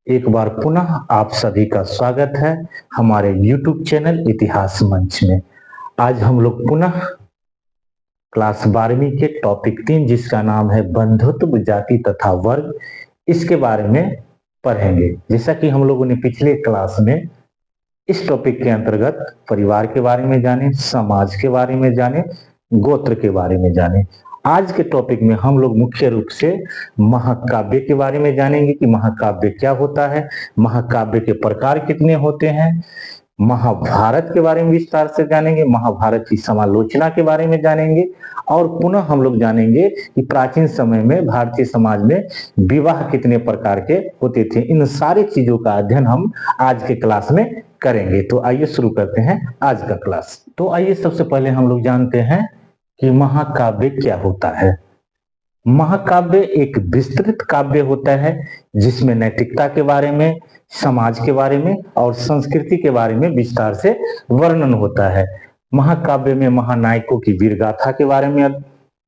एक बार पुनः आप सभी का स्वागत है हमारे YouTube चैनल इतिहास मंच में। आज हम लोग पुनः क्लास 12वीं के टॉपिक 3 जिसका नाम है बंधुत्व, जाति तथा वर्ग, इसके बारे में पढ़ेंगे। जैसा कि हम लोगों ने पिछले क्लास में इस टॉपिक के अंतर्गत परिवार के बारे में जाने, समाज के बारे में जाने, गोत्र के बारे में जाने। आज के टॉपिक में हम लोग मुख्य रूप से महाकाव्य के बारे में जानेंगे कि महाकाव्य क्या होता है, महाकाव्य के प्रकार कितने होते हैं, महाभारत के बारे में विस्तार से जानेंगे, महाभारत की समालोचना के बारे में जानेंगे और पुनः हम लोग जानेंगे कि प्राचीन समय में भारतीय समाज में विवाह कितने प्रकार के होते थे। इन सारी चीजों का अध्ययन हम आज के क्लास में करेंगे। तो आइए शुरू करते हैं आज का क्लास। तो आइए सबसे पहले हम लोग जानते हैं कि महाकाव्य क्या होता है। महाकाव्य एक विस्तृत काव्य होता है जिसमें नैतिकता के बारे में, समाज के बारे में और संस्कृति के बारे में विस्तार से वर्णन होता है। महाकाव्य में महानायकों की वीर गाथा के बारे में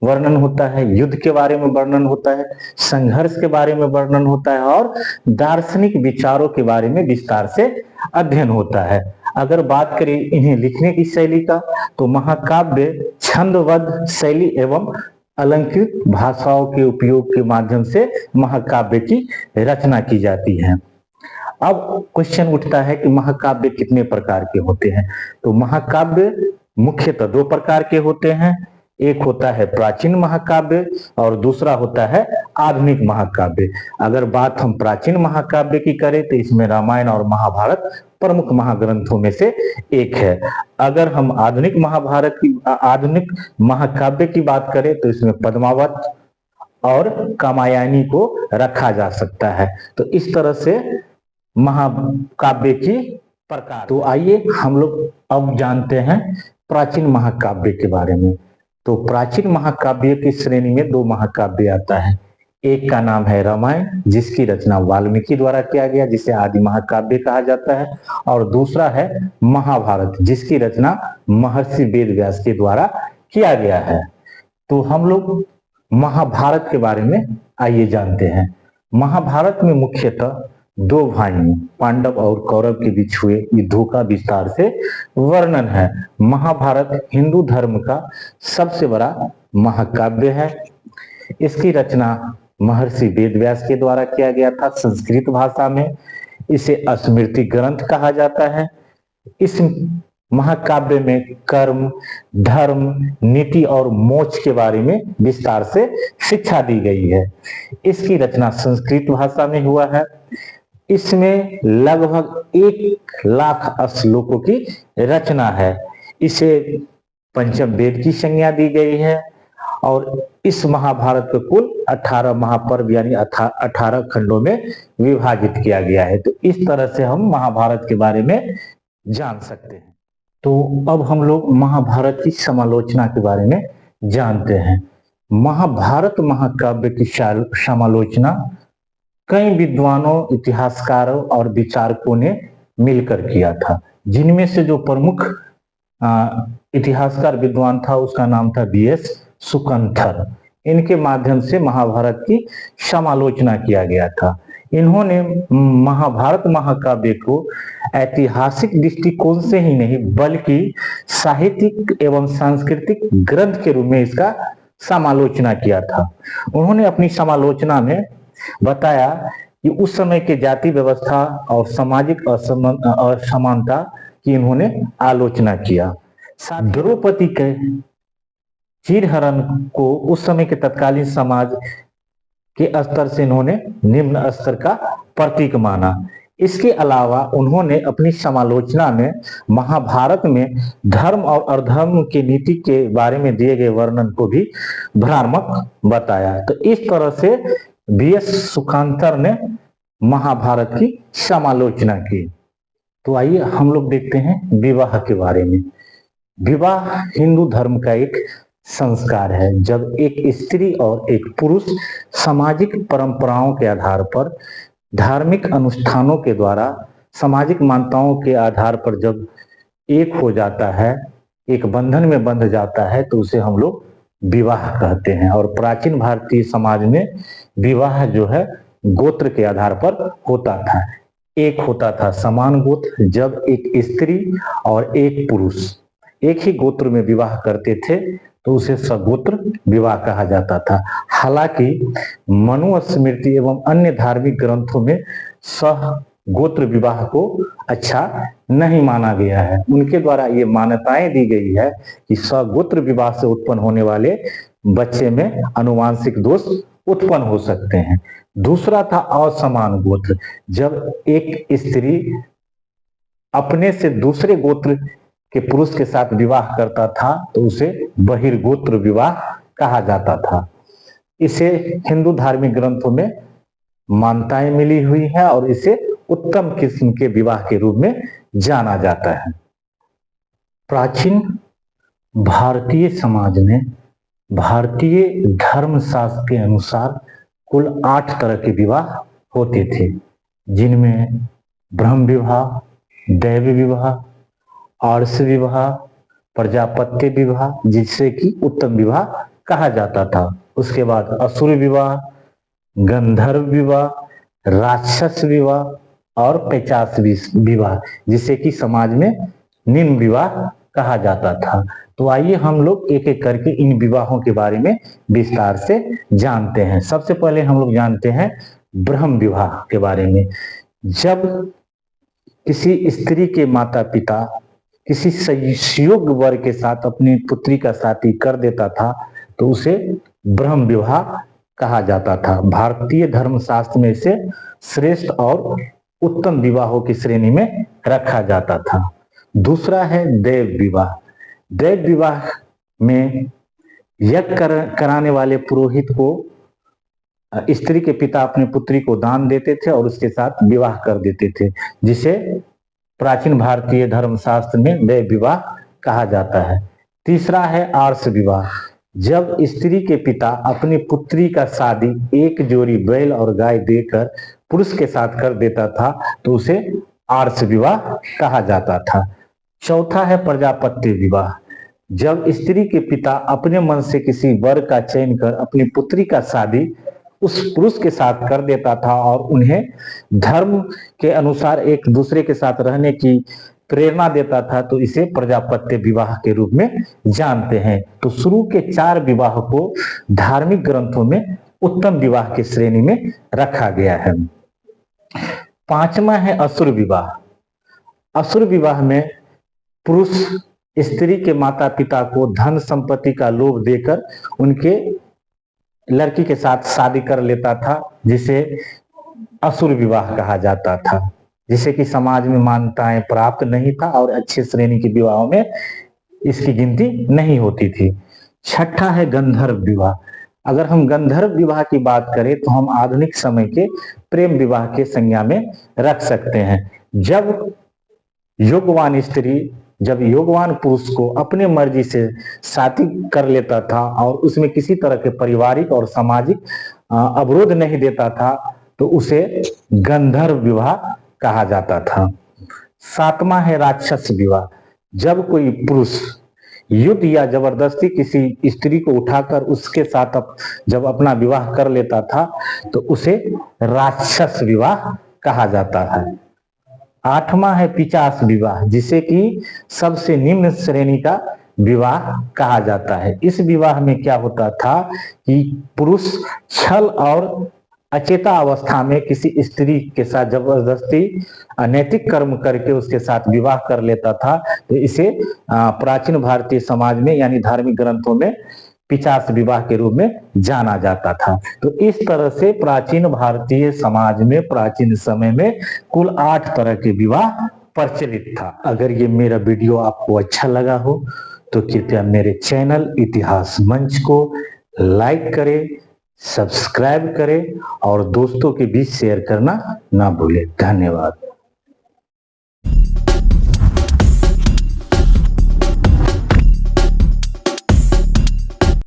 वर्णन होता है, युद्ध के बारे में वर्णन होता है, संघर्ष के बारे में वर्णन होता है और दार्शनिक विचारों के बारे में विस्तार से अध्ययन होता है। अगर बात करें इन्हें लिखने की शैली का, तो महाकाव्य छंदबद्ध शैली एवं अलंकृत भाषाओं के उपयोग के माध्यम से महाकाव्य की रचना की जाती है। अब क्वेश्चन उठता है कि महाकाव्य कितने प्रकार के होते हैं। तो महाकाव्य मुख्यतः दो प्रकार के होते हैं। एक होता है प्राचीन महाकाव्य और दूसरा होता है आधुनिक महाकाव्य। अगर बात हम प्राचीन महाकाव्य की करें तो इसमें रामायण और महाभारत प्रमुख महाग्रंथों में से एक है। अगर हम आधुनिक महाकाव्य की बात करें तो इसमें पद्मावत और कामायनी को रखा जा सकता है। तो इस तरह से महाकाव्य की प्रकार। तो आइए हम लोग अब जानते हैं प्राचीन महाकाव्य के बारे में। तो प्राचीन महाकाव्य की श्रेणी में दो महाकाव्य आता है। एक का नाम है रामायण जिसकी रचना वाल्मीकि द्वारा किया गया, जिसे आदि महाकाव्य कहा जाता है, और दूसरा है महाभारत जिसकी रचना महर्षि वेदव्यास के द्वारा किया गया है। तो हम लोग महाभारत के बारे में आइए जानते हैं। महाभारत में मुख्यतः दो भाइयों पांडव और कौरव के बीच हुए युद्धों का विस्तार से वर्णन है। महाभारत हिंदू धर्म का सबसे बड़ा महाकाव्य है। इसकी रचना महर्षि वेदव्यास के द्वारा किया गया था संस्कृत भाषा में। इसे स्मृति ग्रंथ कहा जाता है। इस महाकाव्य में कर्म, धर्म, नीति और मोक्ष के बारे में विस्तार से शिक्षा दी गई है। इसकी रचना संस्कृत भाषा में हुआ है। इसमें लगभग 1,00,000 श्लोकों की रचना है। इसे पंचम वेद की संज्ञा दी गई है और इस महाभारत को कुल 18 महापर्व यानी 18 खंडों में विभाजित किया गया है। तो इस तरह से हम महाभारत के बारे में जान सकते हैं। तो अब हम लोग महाभारत की समालोचना के बारे में जानते हैं। महाभारत महाकाव्य की समालोचना कई विद्वानों, इतिहासकारों और विचारकों ने मिलकर किया था, जिनमें से जो प्रमुख इतिहासकार विद्वान था उसका नाम था BS सुकंथर। इनके माध्यम से महाभारत की समालोचना किया गया था। इन्होंने महाभारत महाकाव्य को ऐतिहासिक दृष्टिकोण से ही नहीं बल्कि साहित्यिक एवं सांस्कृतिक ग्रंथ के रूप में इसका समालोचना किया था। उन्होंने अपनी समालोचना में बताया कि उस समय के जाति व्यवस्था और सामाजिक असमानता की इन्होंने आलोचना किया। द्रौपदी के चीरहरण को उस समय के तत्कालीन समाज के स्तर से इन्होंने निम्न स्तर का प्रतीक माना। इसके अलावा उन्होंने अपनी समालोचना में महाभारत में धर्म और अधर्म की नीति के बारे में दिए गए वर्णन को भी भ्रामक बताया। तो इस तरह से BS सुकंथर ने महाभारत की समालोचना की। तो आइए हम लोग देखते हैं विवाह के बारे में। विवाह हिंदू धर्म का एक संस्कार है। जब एक स्त्री और एक पुरुष सामाजिक परंपराओं के आधार पर, धार्मिक अनुष्ठानों के द्वारा, सामाजिक मान्यताओं के आधार पर जब एक हो जाता है, एक बंधन में बंध जाता है, तो उसे हम लोग विवाह कहते हैं। और प्राचीन भारतीय समाज में विवाह जो है गोत्र के आधार पर होता था। एक होता था समान गोत्र, जब एक स्त्री और एक पुरुष एक ही गोत्र में विवाह करते थे तो उसे सगोत्र विवाह कहा जाता था। हालांकि मनुस्मृति एवं अन्य धार्मिक ग्रंथों में सह गोत्र विवाह को अच्छा नहीं माना गया है। उनके द्वारा ये मान्यताएं दी गई है कि सगोत्र विवाह से उत्पन्न होने वाले बच्चे में आनुवांशिक दोष उत्पन्न हो सकते हैं। दूसरा था असमान गोत्र, जब एक स्त्री अपने से दूसरे गोत्र के पुरुष के साथ विवाह करता था तो उसे बहिर्गोत्र विवाह कहा जाता था। इसे हिंदू धार्मिक ग्रंथों में मान्यताएं मिली हुई है और इसे उत्तम किस्म के विवाह के रूप में जाना जाता है। प्राचीन भारतीय समाज में भारतीय धर्मशास्त्र के अनुसार कुल 8 तरह के विवाह होते थे, जिनमें ब्रह्म विवाह, दैव विवाह, आर्ष विवाह, प्रजापत्य विवाह, जिससे कि उत्तम विवाह कहा जाता था। उसके बाद असुर विवाह, गंधर्व विवाह, राक्षस विवाह और पैशाच विवाह, जिसे कि समाज में निम्न विवाह कहा जाता था। तो आइए हम लोग एक एक करके इन विवाहों के बारे में विस्तार से जानते हैं। सबसे पहले हम लोग जानते हैं ब्रह्म विवाह के बारे में। जब किसी स्त्री के माता पिता किसी संयोग वर के साथ अपनी पुत्री का शादी कर देता था तो उसे ब्रह्म विवाह कहा जाता था। भारतीय धर्मशास्त्र में इसे श्रेष्ठ और उत्तम विवाहों की श्रेणी में रखा जाता था। दूसरा है दैव विवाह। दैव विवाह में यज्ञ कराने वाले पुरोहित को स्त्री के पिता अपनी पुत्री को दान देते थे और उसके साथ विवाह कर देते थे, जिसे प्राचीन भारतीय धर्मशास्त्र में दैव विवाह कहा जाता है। तीसरा है आर्ष विवाह। जब स्त्री के पिता अपनी पुत्री का शादी एक जोड़ी बैल और गाय देकर पुरुष के साथ कर देता था तो उसे आर्ष विवाह कहा जाता था। चौथा है प्रजापत्य विवाह। जब स्त्री के पिता अपने मन से किसी वर का चयन कर अपनी पुत्री का शादी उस पुरुष के साथ कर देता था और उन्हें धर्म के अनुसार एक दूसरे के साथ रहने की प्रेरणा देता था तो इसे प्रजापत्य विवाह के रूप में जानते हैं। तो शुरू के 4 विवाह को धार्मिक ग्रंथों में उत्तम विवाह की श्रेणी में रखा गया है। 5वां है असुर विवाह। असुर विवाह में पुरुष स्त्री के माता पिता को धन संपत्ति का लोभ देकर उनके लड़की के साथ शादी कर लेता था, जिसे असुर विवाह कहा जाता था, जिसे कि समाज में मान्यताएं प्राप्त नहीं था और अच्छे श्रेणी के विवाहों में इसकी गिनती नहीं होती थी। 6ठा है गंधर्व विवाह। अगर हम गंधर्व विवाह की बात करें तो हम आधुनिक समय के प्रेम विवाह के संज्ञा में रख सकते हैं। जब योगवान पुरुष को अपने मर्जी से शादी कर लेता था और उसमें किसी तरह के पारिवारिक और सामाजिक अवरोध नहीं देता था तो उसे गंधर्व विवाह कहा जाता था। 7वां है राक्षस विवाह। जब कोई पुरुष युद्ध या जबरदस्ती किसी स्त्री को उठाकर उसके साथ जब अपना विवाह कर लेता था तो उसे राक्षस विवाह कहा जाता है। 8वां है पिशाच विवाह, जिसे कि सबसे निम्न श्रेणी का विवाह कहा जाता है। इस विवाह में क्या होता था कि पुरुष छल और अचेता अवस्था में किसी स्त्री के साथ जबरदस्ती अनैतिक कर्म करके उसके साथ विवाह कर लेता था तो इसे प्राचीन भारतीय समाज में यानी धार्मिक ग्रंथों में पिशाच विवाह के रूप में जाना जाता था। तो इस तरह से प्राचीन भारतीय समाज में प्राचीन समय में कुल 8 तरह के विवाह प्रचलित था। अगर ये मेरा वीडियो आपको अच्छा लगा हो तो कृपया मेरे चैनल इतिहास मंच को लाइक करें, सब्सक्राइब करें और दोस्तों के बीच शेयर करना ना भूलें। धन्यवाद।